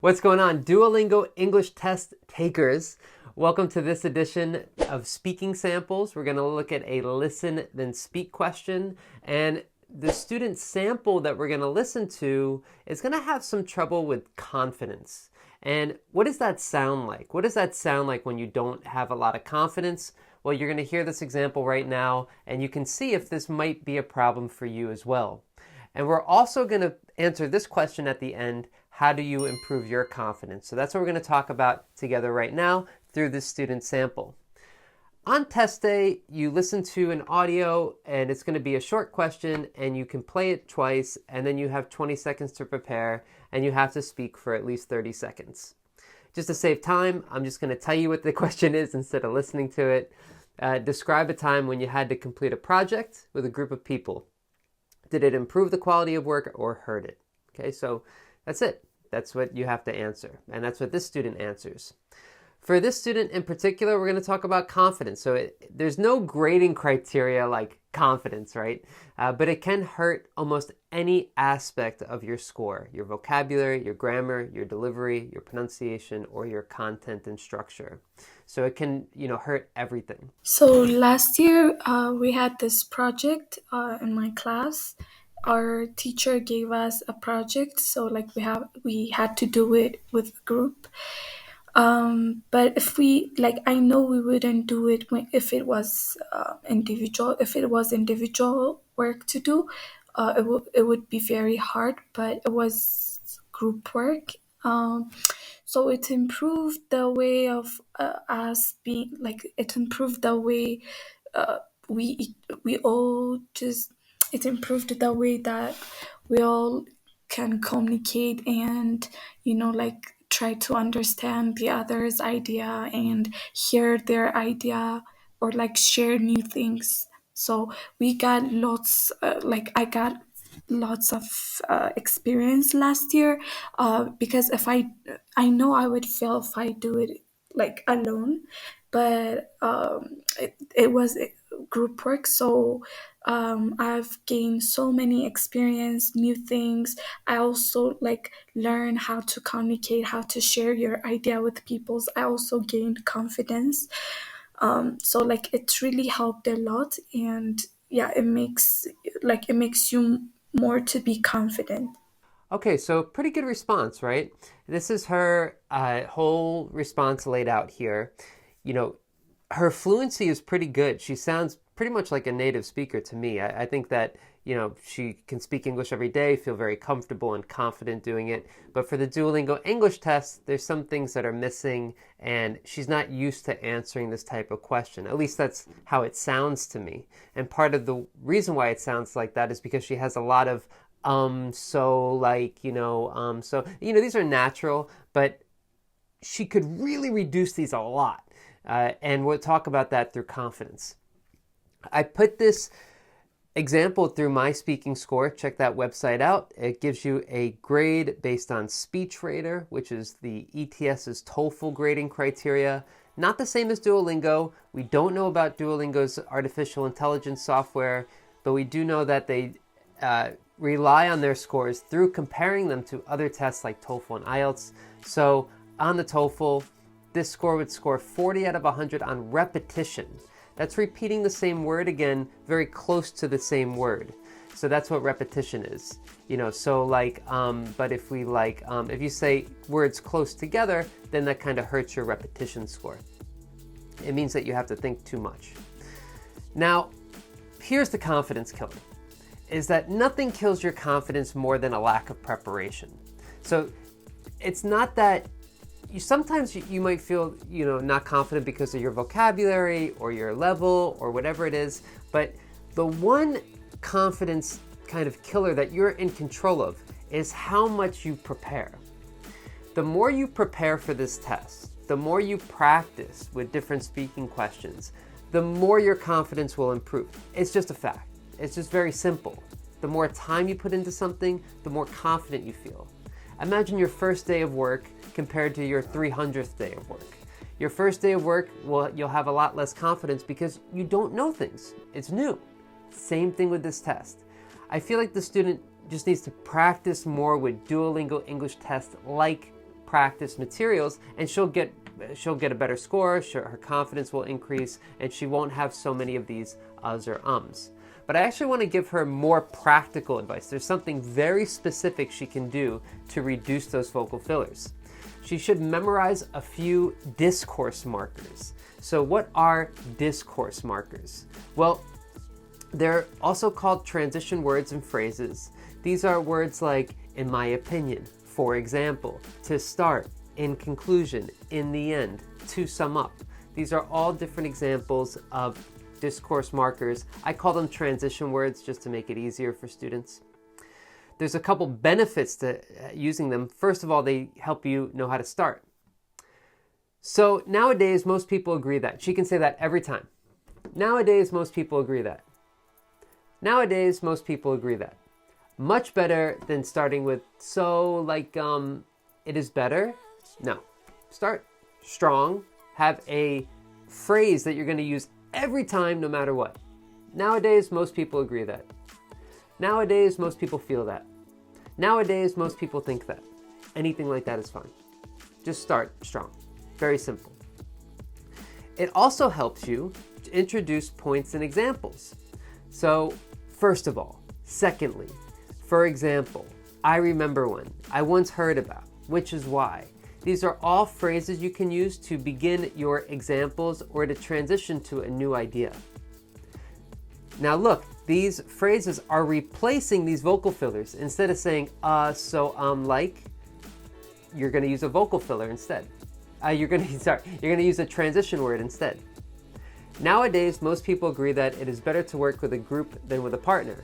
What's going on, Duolingo English Test takers? Welcome to this edition of Speaking Samples. We're going to look at a listen then speak question, and the student sample that we're going to listen to is going to have some trouble with confidence. And what does that sound like? What does that sound like when you don't have a lot of confidence? Well, you're going to hear this example right now, and you can see if this might be a problem for you as well. And we're also going to answer this question at the end: how do you improve your confidence? So that's what we're going to talk about together right now through this student sample. On test day, you listen to an audio, and it's going to be a short question, and you can play it twice, and then you have 20 seconds to prepare, and you have to speak for at least 30 seconds. Just to save time, I'm just going to tell you what the question is instead of listening to it. Describe a time when you had to complete a project with a group of people. Did it improve the quality of work or hurt it? Okay, so that's it. That's what you have to answer. And that's what this student answers. For this student in particular, we're going to talk about confidence. So there's no grading criteria like confidence, right? But it can hurt almost any aspect of your score: your vocabulary, your grammar, your delivery, your pronunciation, or your content and structure. So it can, hurt everything. So last year, we had this project in my class. Our teacher gave us a project, so we had to do it with a group. But I know we wouldn't do it if it was individual. If it was individual work to do, it would be very hard. But it was group work. So it improved the way of us being like it improved the way uh, we all just it improved the way that we all can communicate and try to understand the other's idea and hear their idea or share new things. So we got lots I got lots of experience last year, because if I know I would fail if I do it alone, but it was group work. So I've gained so many experience, new things. I also learn how to communicate, how to share your idea with people. I also gained confidence. So it really helped a lot, and yeah, it makes you more to be confident. Okay, so pretty good response, right? This is her whole response laid out here. You know, her fluency is pretty good. She sounds pretty much like a native speaker to me. I think that, she can speak English every day, feel very comfortable and confident doing it. But for the Duolingo English test, there's some things that are missing, and she's not used to answering this type of question. At least that's how it sounds to me. And part of the reason why it sounds like that is because she has a lot of these are natural, but she could really reduce these a lot. And we'll talk about that through confidence. I put this example through my speaking score. Check that website out. It gives you a grade based on SpeechRater, which is the ETS's TOEFL grading criteria. Not the same as Duolingo. We don't know about Duolingo's artificial intelligence software, but we do know that they rely on their scores through comparing them to other tests like TOEFL and IELTS. So on the TOEFL, this score would score 40 out of 100 on repetition. That's repeating the same word again, very close to the same word. So that's what repetition is. But if if you say words close together, then that kind of hurts your repetition score. It means that you have to think too much. Now, here's the confidence killer, is that nothing kills your confidence more than a lack of preparation. So it's not that sometimes you might feel, not confident because of your vocabulary or your level or whatever it is, but the one confidence kind of killer that you're in control of is how much you prepare. The more you prepare for this test, the more you practice with different speaking questions, the more your confidence will improve. It's just a fact. It's just very simple. The more time you put into something, the more confident you feel. Imagine your first day of work compared to your 300th day of work. Your first day of work, well, you'll have a lot less confidence because you don't know things. It's new. Same thing with this test. I feel like the student just needs to practice more with Duolingo English Test like practice materials, and she'll get a better score, her confidence will increase, and she won't have so many of these uhs or ums. But I actually want to give her more practical advice. There's something very specific she can do to reduce those vocal fillers. She should memorize a few discourse markers. So what are discourse markers? Well, they're also called transition words and phrases. These are words like, in my opinion, for example, to start, in conclusion, in the end, to sum up. These are all different examples of discourse markers. I call them transition words just to make it easier for students. There's a couple benefits to using them. First of all, they help you know how to start. So nowadays, most people agree that. She can say that every time. Nowadays, most people agree that. Nowadays, most people agree that. Much better than starting with, so like, it is better. No. Start strong. Have a phrase that you're going to use every time, no matter what. Nowadays, most people agree that. Nowadays, most people feel that. Nowadays, most people think that. Anything like that is fine. Just start strong. Very simple. It also helps you to introduce points and examples. So, first of all, secondly, for example, I remember when, I once heard about, which is why. These are all phrases you can use to begin your examples or to transition to a new idea. Now look, these phrases are replacing these vocal fillers. Instead of saying, like, you're going to use a vocal filler instead. You're going to use a transition word instead. Nowadays, most people agree that it is better to work with a group than with a partner.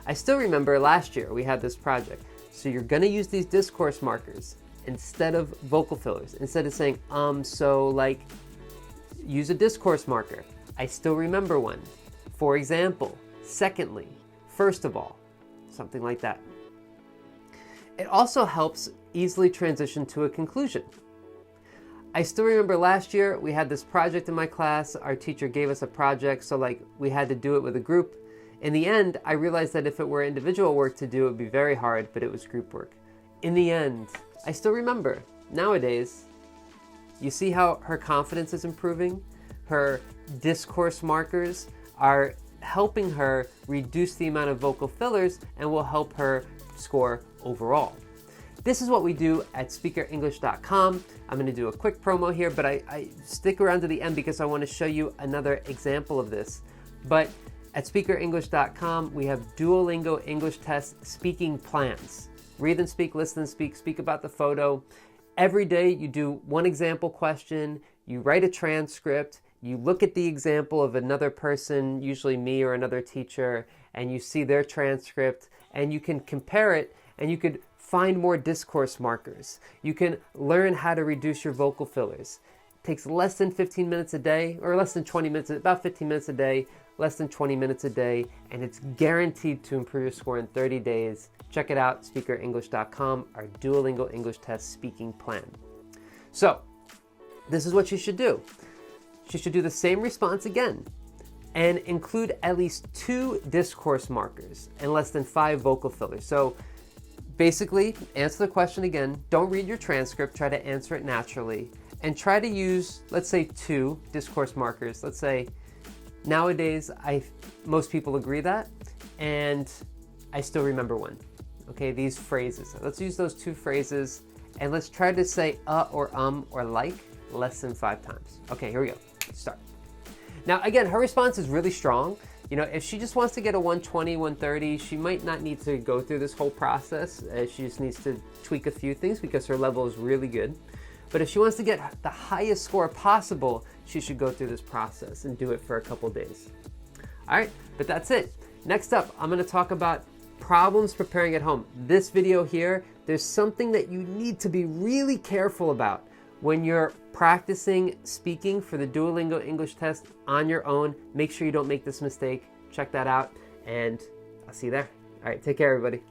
I still remember last year we had this project. So you're going to use these discourse markers instead of vocal fillers. Instead of saying, like, use a discourse marker. I still remember one. For example, secondly, first of all, something like that. It also helps easily transition to a conclusion. I still remember last year we had this project in my class. Our teacher gave us a project, so like we had to do it with a group. In the end, I realized that if it were individual work to do, it would be very hard, but it was group work. In the end, I still remember. Nowadays, you see how her confidence is improving? Her discourse markers are helping her reduce the amount of vocal fillers and will help her score overall. This is what we do at speakerenglish.com. I'm going to do a quick promo here, but I stick around to the end because I want to show you another example of this. But at speakerenglish.com, we have Duolingo English Test speaking plans. Read and speak, listen and speak about the photo. Every day you do one example question, you write a transcript, you look at the example of another person, usually me or another teacher, and you see their transcript, and you can compare it, and you could find more discourse markers. You can learn how to reduce your vocal fillers. It takes less than 15 minutes a day, or less than 20 minutes, about 15 minutes a day, less than 20 minutes a day, and it's guaranteed to improve your score in 30 days. Check it out, speakerenglish.com, our Duolingo English Test speaking plan. So, this is what you should do. You should do the same response again and include at least 2 discourse markers and less than 5 vocal fillers. So basically, answer the question again. Don't read your transcript. Try to answer it naturally. And try to use, let's say, 2 discourse markers. Let's say, nowadays, most people agree that, and I still remember one. Okay, these phrases. Let's use those 2 phrases, and let's try to say or like less than 5 times. Okay, here we go. Start. Now, again, her response is really strong. You know, if she just wants to get a 120, 130, she might not need to go through this whole process. She just needs to tweak a few things because her level is really good. But if she wants to get the highest score possible, she should go through this process and do it for a couple days. All right, but that's it. Next up, I'm going to talk about problems preparing at home. This video here, there's something that you need to be really careful about when you're practicing speaking for the Duolingo English Test on your own. Make sure you don't make this mistake. Check that out, and I'll see you there. All right, take care, everybody.